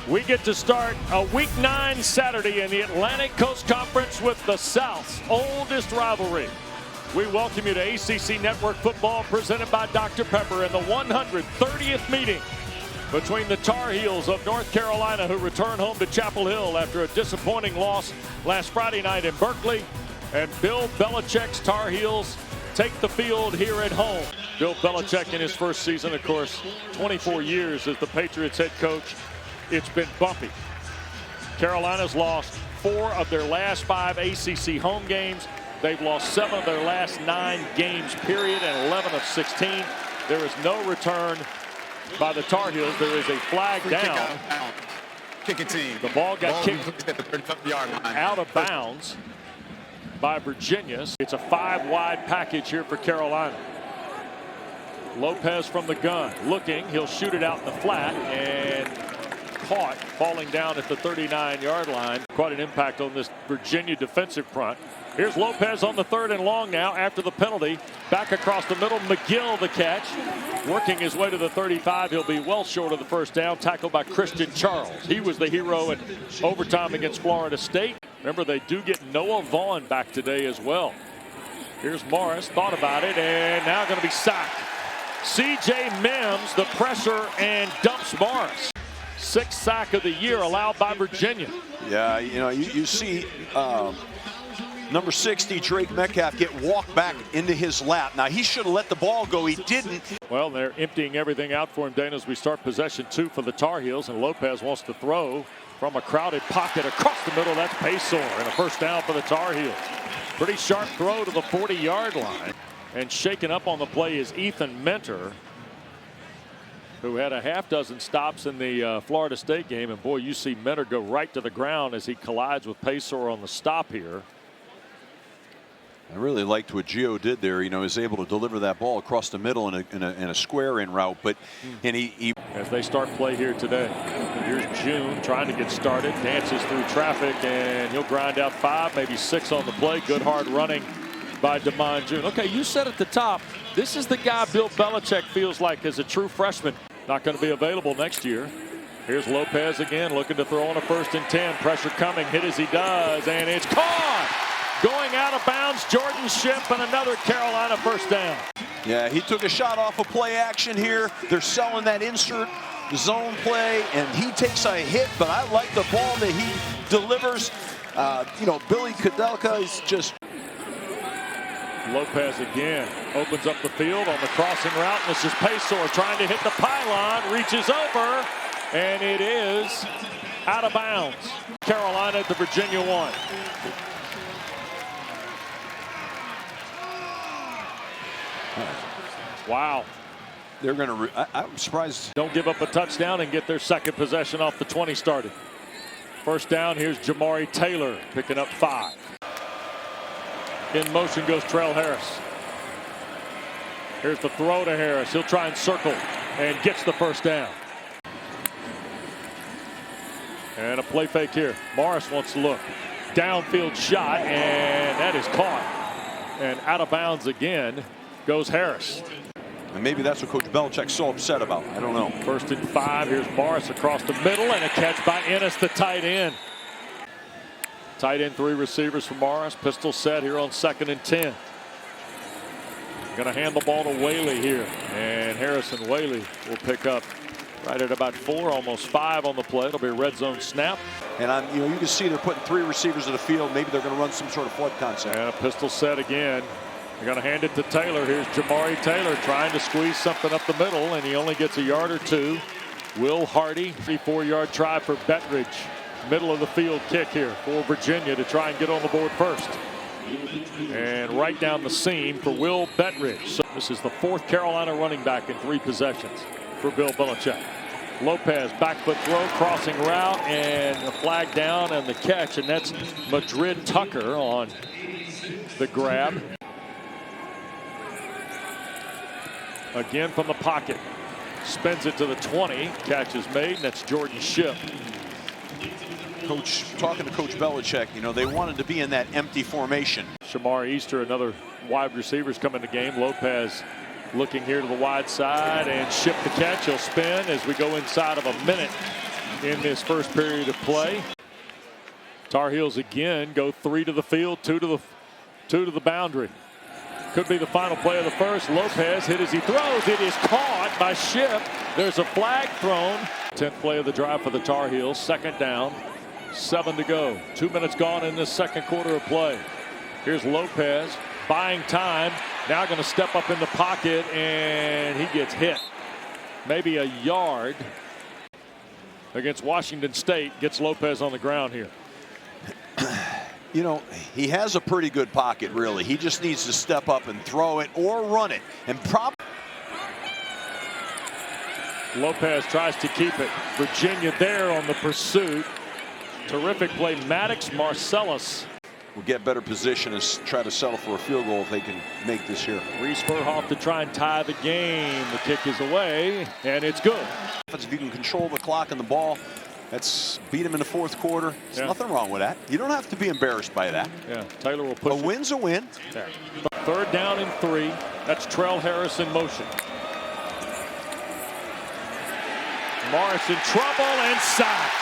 We get to start a Week 9 Saturday in the Atlantic Coast Conference with the South's oldest rivalry. We welcome you to ACC Network Football presented by Dr. Pepper in the 130th meeting between the Tar Heels of North Carolina, who return home to Chapel Hill after a disappointing loss last Friday night in Berkeley, and Bill Belichick's Tar Heels take the field here at home. Bill Belichick in his first season, of course, 24 years as the Patriots head coach. It's been bumpy. Carolina's lost 4 of their last 5 ACC home games. They've lost 7 of their last 9 games, period, and 11 of 16. There is no return by the Tar Heels. There is a flag down. Kicking team. The ball got kicked at the 35-yard line. out of bounds by Virginia. It's a 5-wide package here for Carolina. Lopez from the gun, looking. He'll shoot it out in the flat and caught, falling down at the 39-yard line. Quite an impact on this Virginia defensive front. Here's Lopez on the 3rd and long now after the penalty. Back across the middle, McGill the catch. Working his way to the 35. He'll be well short of the first down. Tackled by Christian Charles. He was the hero in overtime against Florida State. Remember, they do get Noah Vaughn back today as well. Here's Morris, thought about it, and now going to be sacked. C.J. Mims, the pressure, and dumps Morris. 6th sack of the year allowed by Virginia. Yeah, you know, you see number 60, Drake Metcalf, get walked back into his lap. Now, he should have let the ball go. He didn't. Well, they're emptying everything out for him, Dana, as we start possession 2 for the Tar Heels, and Lopez wants to throw from a crowded pocket across the middle. That's Paysour, and a first down for the Tar Heels. Pretty sharp throw to the 40-yard line. And shaken up on the play is Ethan Mentor, who had a half-dozen stops in the Florida State game. And boy, you see Mentor go right to the ground as he collides with Paysour on the stop here. I really liked what Gio did there. You know, he was able to deliver that ball across the middle in a square-in route. But and he as they start play here today. Here's June trying to get started, dances through traffic, and he'll grind out 5, maybe 6 on the play. Good hard running by Damon June. Okay, you said at the top, this is the guy Bill Belichick feels like is a true freshman. Not going to be available next year. Here's Lopez again, looking to throw on a 1st and 10. Pressure coming, hit as he does, and it's caught! Going out of bounds, Jordan Shipp, and another Carolina first down. Yeah, he took a shot off of play action here. They're selling that insert zone play, and he takes a hit, but I like the ball that he delivers. You know, Billy Kudelka is just... Lopez again opens up the field on the crossing route, and this is Paysour trying to hit the pylon, reaches over, and it is out of bounds. Carolina at the Virginia 1. Wow. They're going to, I'm surprised. Don't give up a touchdown and get their 2nd possession off the 20 started. First down, here's Jamari Taylor picking up 5. In motion goes Trell Harris. Here's the throw to Harris. He'll try and circle and gets the first down. And a play fake here. Morris wants to look. Downfield shot, and that is caught. And out of bounds again goes Harris. And maybe that's what Coach Belichick's so upset about. I don't know. 1st and 5. Here's Morris across the middle, and a catch by Ennis, the tight end. Tight end 3 receivers for Morris. Pistol set here on 2nd and 10. Going to hand the ball to Whaley here. And Harrison Whaley will pick up right at about 4, almost 5 on the play. It'll be a red zone snap. And you know, you can see they're putting 3 receivers in the field. Maybe they're going to run some sort of flood concept. And a pistol set again. They're going to hand it to Taylor. Here's Jamari Taylor trying to squeeze something up the middle, and he only gets a yard or 2. Will Hardy, 3-4-yard try for Bettridge. Middle of the field kick here for Virginia to try and get on the board first. And right down the seam for Will Bettridge. So this is the 4th Carolina running back in 3 possessions for Bill Belichick. Lopez, back foot throw, crossing route, and a flag down and the catch. And that's Madrid Tucker on the grab. Again from the pocket. Spins it to the 20. Catch is made, and that's Jordan Shipp. Coach, talking to Coach Belichick, you know, they wanted to be in that empty formation. Shamar Easter, another wide receivers come in the game. Lopez looking here to the wide side, and Shipp the catch. He'll spin as we go inside of a minute in this first period of play. Tar Heels again go 3 to the field, 2 to the boundary. Could be the final play of the first. Lopez hit as he throws. It is caught by Ship. There's a flag thrown. 10th play of the drive for the Tar Heels. Second down, 7 to go. 2 minutes gone in this second quarter of play. Here's Lopez buying time. Now going to step up in the pocket, and he gets hit. Maybe a yard against Washington State. Gets Lopez on the ground here. You know, he has a pretty good pocket, really. He just needs to step up and throw it or run it. And Lopez tries to keep it. Virginia there on the pursuit. Terrific play. Maddox Marcellus will get better position and try to settle for a field goal if they can make this here. Reese Burhoff to try and tie the game. The kick is away, and it's good. If you can control the clock and the ball, that's beat him in the fourth quarter. There's nothing wrong with that. You don't have to be embarrassed by that. Yeah, Taylor will push. A win's a win. There. Third down and 3. That's Trell Harris in motion. Morris in trouble and sacked.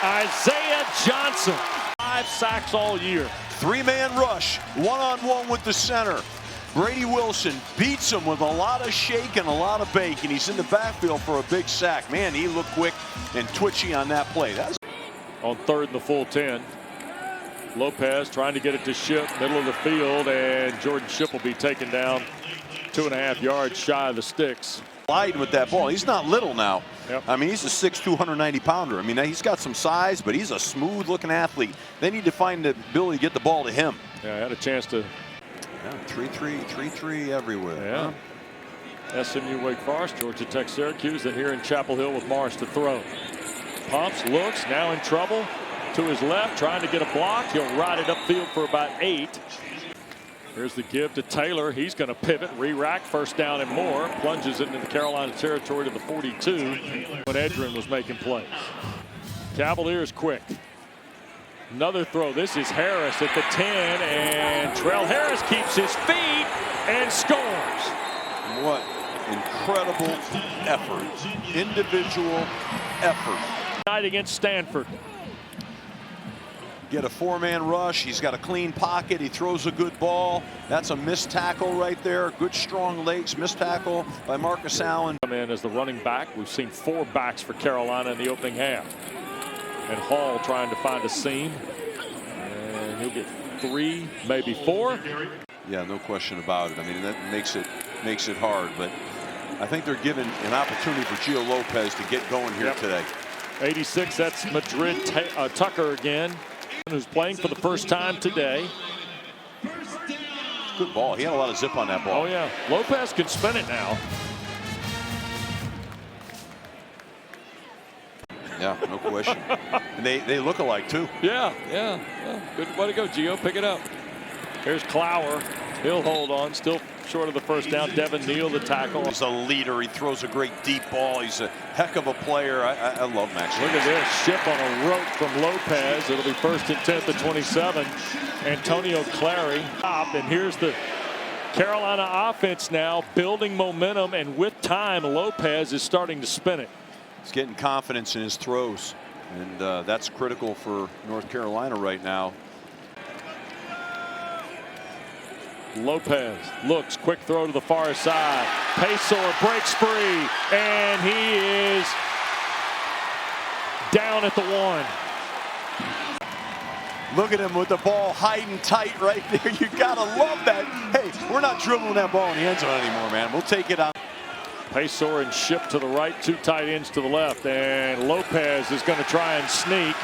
Isaiah Johnson. 5 sacks all year. 3-man rush, one-on-one with the center. Brady Wilson beats him with a lot of shake and a lot of bake, and he's in the backfield for a big sack. Man, he looked quick and twitchy on that play. On 3rd and the full 10. Lopez trying to get it to Ship, middle of the field, and Jordan Ship will be taken down 2.5 yards shy of the sticks. Sliding with that ball. He's not little now. Yep. I mean, he's a 6'2", 190-pounder. I mean, he's got some size, but he's a smooth-looking athlete. They need to find the ability to get the ball to him. Yeah, I had a chance to. Yeah, 3-3 everywhere. Yeah. Huh? SMU, Wake Forest, Georgia Tech, Syracuse, and here in Chapel Hill with Morris to throw. Pumps, looks, now in trouble. To his left, trying to get a block. He'll ride it upfield for about 8. Here's the give to Taylor. He's going to pivot, re-rack, first down and more. Plunges it into the Carolina territory to the 42 when Edgerrin was making plays. Cavaliers quick. Another throw. This is Harris at the 10, and Trell Harris keeps his feet and scores. What incredible effort. Individual effort. Night against Stanford. Get a 4-man rush. He's got a clean pocket. He throws a good ball. That's a missed tackle right there. Good strong legs. Missed tackle by Marcus Allen. Come in as the running back. We've seen 4 backs for Carolina in the opening half. And Hall trying to find a seam. And he'll get 3, maybe 4. Yeah, no question about it. I mean, that makes it hard. But I think they're given an opportunity for Gio Lopez to get going here today. 86, that's Madrid Tucker again, who's playing for the first time today. Good ball. He had a lot of zip on that ball. Oh, yeah. Lopez can spin it now. Yeah, no question. And they look alike, too. Yeah. Good way to go, Gio. Pick it up. Here's Clower. He'll hold on. Still short of the first down. Devin Neal, the tackle. He's a leader. He throws a great deep ball. He's a heck of a player. I love Max. Look at this. Ship on a rope from Lopez. It'll be 1st and 10 to 27. Antonio Clary. And here's the Carolina offense now building momentum. And with time, Lopez is starting to spin it. He's getting confidence in his throws. And that's critical for North Carolina right now. Lopez looks, quick throw to the far side. Paysor breaks free, and he is down at the 1. Look at him with the ball hiding tight right there. You gotta love that. Hey, we're not dribbling that ball in the end zone anymore, man. We'll take it out. Paysor and Ship to the right, 2 tight ends to the left, and Lopez is going to try and sneak.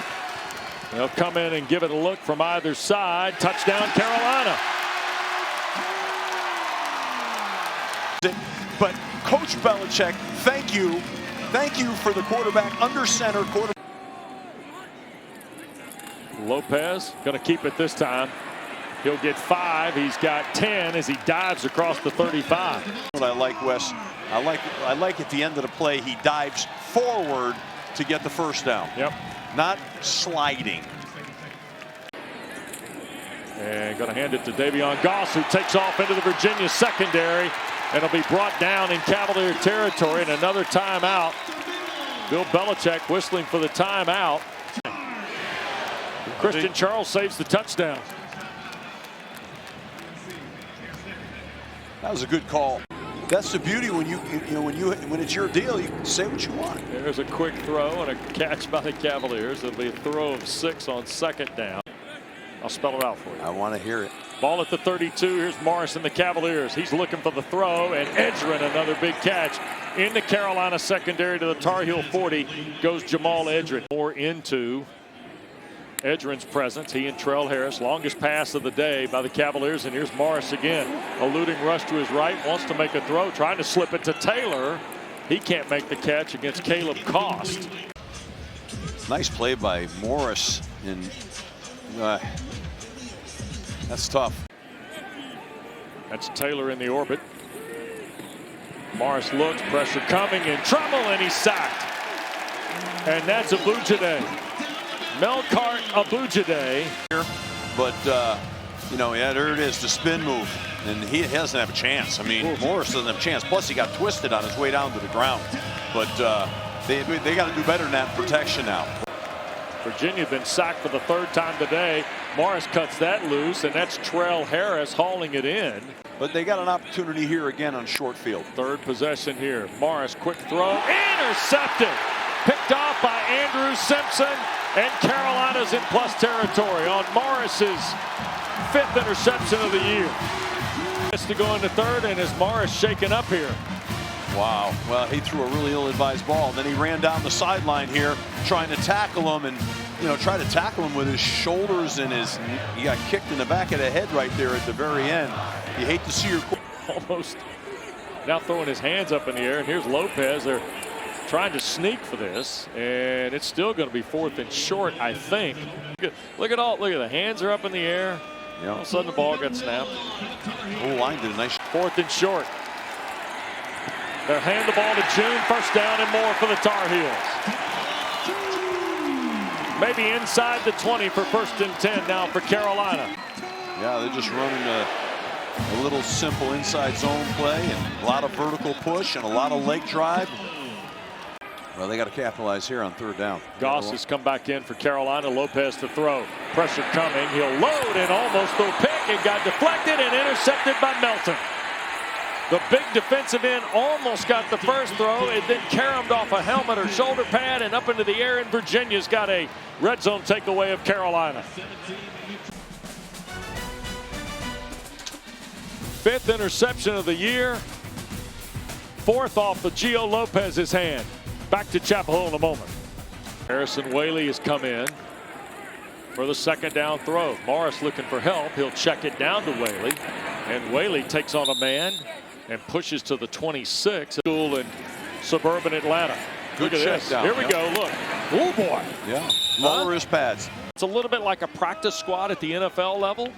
They'll come in and give it a look from either side. Touchdown, Carolina. But Coach Belichick, thank you for the quarterback under center. Lopez going to keep it this time. He'll get 5. He's got 10 as he dives across the 35. What I like, Wes, I like at the end of the play he dives forward to get the first down. Yep. Not sliding. And going to hand it to Davion Goss, who takes off into the Virginia secondary. And it'll be brought down in Cavalier territory, and another timeout Bill Belichick whistling for the timeout. Christian Charles saves the touchdown. That was a good call. That's the beauty when when it's your deal, you can say what you want. There's a quick throw and a catch by the Cavaliers. It'll be a throw of 6 on 2nd down. I'll spell it out for you. I want to hear it. Ball at the 32. Here's Morris and the Cavaliers. He's looking for the throw, and Edgerrin, another big catch. In the Carolina secondary to the Tar Heel 40 goes Jamal Edgerrin. More into Edgerin's presence. He and Trell Harris. Longest pass of the day by the Cavaliers. And here's Morris again. Eluding rush to his right. Wants to make a throw. Trying to slip it to Taylor. He can't make the catch against Caleb Cost. Nice play by Morris. And that's tough. That's Taylor in the orbit. Morris looks. Pressure coming. In trouble. And he's sacked. And that's Abujade. Melkart Abujade. But, yeah, there it is, the spin move. And he doesn't have a chance. I mean, Morris doesn't have a chance. Plus, he got twisted on his way down to the ground. But they got to do better than that protection now. Virginia been sacked for the 3rd time today. Morris cuts that loose, and that's Trell Harris hauling it in. But they got an opportunity here again on short field. 3rd possession here. Morris, quick throw. Intercepted. Picked off by Andrew Simpson. And Carolina's in plus territory on Morris's 5th interception of the year. It's to go into 3rd, and is Morris shaken up here? Wow. Well, he threw a really ill-advised ball. Then he ran down the sideline here trying to tackle him and, try to tackle him with his shoulders and he got kicked in the back of the head right there at the very end. You hate to see your... Almost now throwing his hands up in the air, and here's Lopez. They're trying to sneak for this, and it's still going to be 4th and short, I think. Look at the hands are up in the air. Yeah. All of a sudden the ball got snapped. Whole line did a nice... 4th and short. They'll hand the ball to June. 1st down and more for the Tar Heels. Maybe inside the 20 for 1st and 10 now for Carolina. Yeah, they're just running a little simple inside zone play and a lot of vertical push and a lot of leg drive. Well, they got to capitalize here on 3rd down. Goss has come back in for Carolina. Lopez to throw. Pressure coming. He'll load and almost throw pick. It got deflected and intercepted by Melton. The big defensive end almost got the first throw. It then caromed off a helmet or shoulder pad and up into the air, and Virginia's got a red zone takeaway of Carolina. 5th interception of the year. 4th off of Gio Lopez's hand. Back to Chapel Hill in a moment. Harrison Whaley has come in for the 2nd down throw. Morris looking for help. He'll check it down to Whaley. And Whaley takes on a man and pushes to the 26. School in suburban Atlanta. Good Look at check this. down. Here we go. Look. Oh, boy. Yeah. Lower wrist pads. It's a little bit like a practice squad at the NFL level.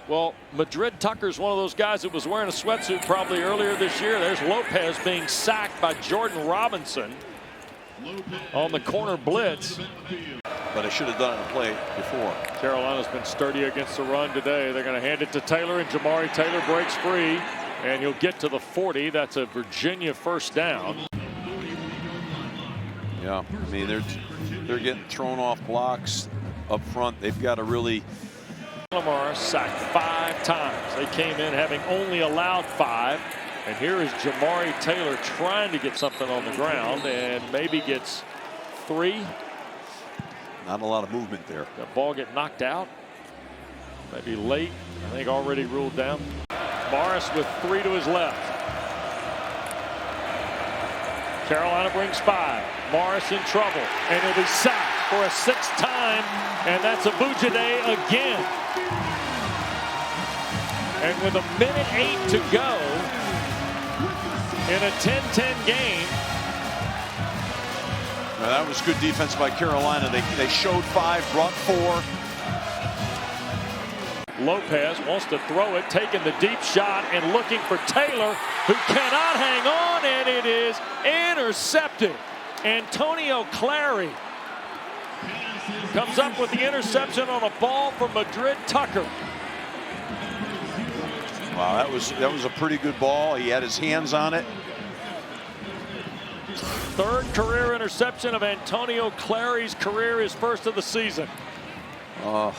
Well, Madrid Tucker's one of those guys that was wearing a sweatsuit probably earlier this year. There's Lopez being sacked by Jordan Robinson on the corner blitz. But I should have done it in play before. Carolina's been sturdy against the run today. They're going to hand it to Taylor, and Jamari Taylor breaks free, and he'll get to the 40. That's a Virginia 1st down. Yeah, I mean, they're getting thrown off blocks up front. They've got to really... Morris sacked 5 times. They came in having only allowed 5. And here is Jamari Taylor trying to get something on the ground and maybe gets 3. Not a lot of movement there. The ball get knocked out. Maybe late. I think already ruled down. Morris with 3 to his left. Carolina brings 5. Morris in trouble, and he'll be sacked for a 6th time, and that's Abujade again. And with 1:08 to go in a 10-10 game. Now that was good defense by Carolina. They showed 5, brought 4. Lopez wants to throw it, taking the deep shot and looking for Taylor, who cannot hang on, and it is intercepted. Antonio Clary comes up with the interception on a ball from Madrid Tucker. Wow, that was a pretty good ball. He had his hands on it. third career interception of Antonio Clary's career, his first of the season. Oh,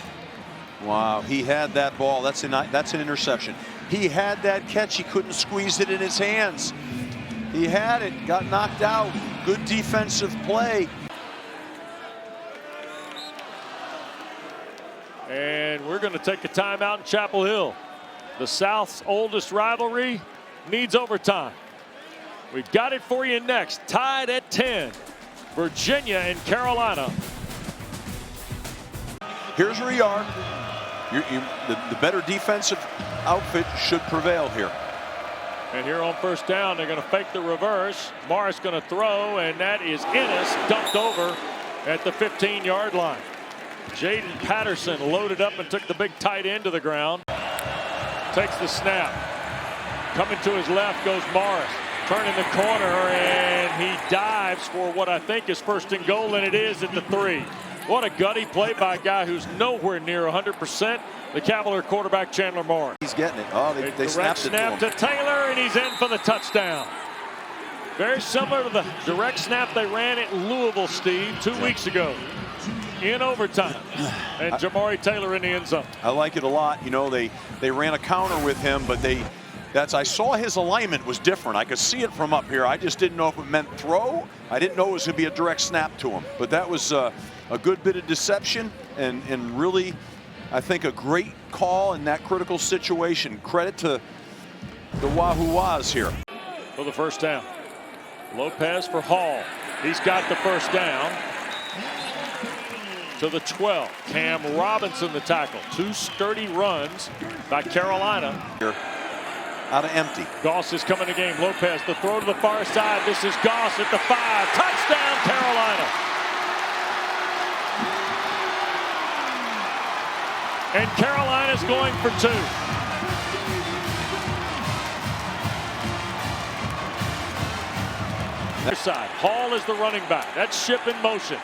wow. He had that ball. That's an interception. He had that catch. He couldn't squeeze it in his hands. He had it. Got knocked out. Good defensive play. And we're going to take a timeout in Chapel Hill. The South's oldest rivalry needs overtime. We've got it for you next. Tied at 10. Virginia and Carolina. Here's where you are. The better defensive outfit should prevail here. And here on first down, they're going to fake the reverse. Morris going to throw, and that is Ennis dumped over at the 15-yard line. Jaden Patterson loaded up and took the big tight end to the ground. Takes the snap. Coming to his left goes Morris. Turning the corner, and he dives for what I think is first and goal, and it is at the 3. What a gutty play by a guy who's nowhere near 100%. The Cavalier quarterback, Chandler Morris. He's getting it. Oh, they snapped it to him. Direct snap to Taylor, and he's in for the touchdown. Very similar to the direct snap they ran at Louisville, Steve, 2 weeks ago in overtime. And Jamari Taylor in the end zone. I like it a lot. You know, they ran a counter with him, but I saw his alignment was different. I could see it from up here. I just didn't know if it meant throw. I didn't know it was going to be a direct snap to him. But that was a good bit of deception and really, I think, a great call in that critical situation. Credit to the Wahoo-Wahs here. For the first down. Lopez for Hall. He's got the first down. To the 12. Cam Robinson the tackle. 2 sturdy runs by Carolina. Here. Out of empty. Goss is coming to game. Lopez, the throw to the far side. This is Goss at the 5. Touchdown, Carolina. And Carolina's going for 2. Other side. Hall is the running back. That's ship in motion.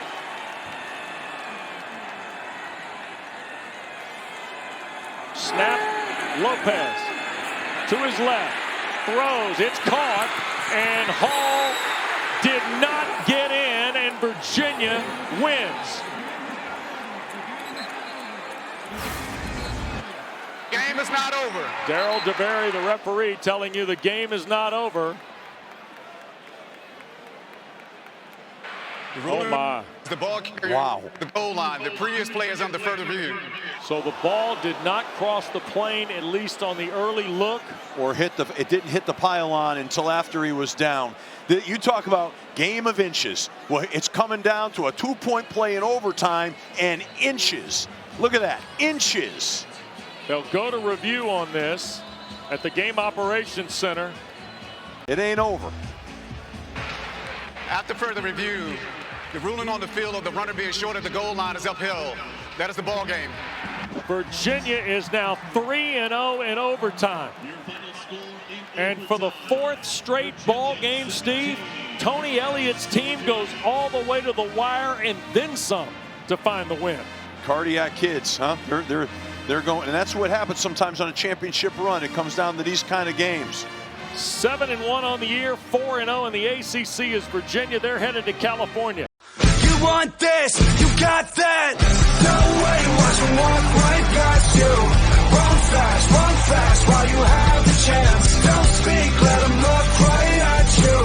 Snap. Lopez. To his left, throws, it's caught, and Hall did not get in, and Virginia wins. Game is not over. Darryl DeBerry, the referee, telling you the game is not over. Oh my. The ball carrier, wow. The goal line. The previous play is under further review. So the ball did not cross the plane, at least on the early look. Or it didn't hit the pylon until after he was down. You talk about game of inches. Well, it's coming down to a 2-point play in overtime and inches. Look at that, inches. They'll go to review on this at the Game Operations Center. It ain't over. After further review, the ruling on the field of the runner being short of the goal line is uphill. That is the ball game. Virginia is now 3-0 in overtime. And for the 4th straight ball game, Steve, Tony Elliott's team goes all the way to the wire and then some to find the win. Cardiac kids, huh? They're going, and that's what happens sometimes on a championship run. It comes down to these kind of games. 7-1 on the year, 4-0 in the ACC is Virginia. They're headed to California. You want this, you got that. No way, watch them walk right past you. Run fast while you have the chance. Don't speak, let them look right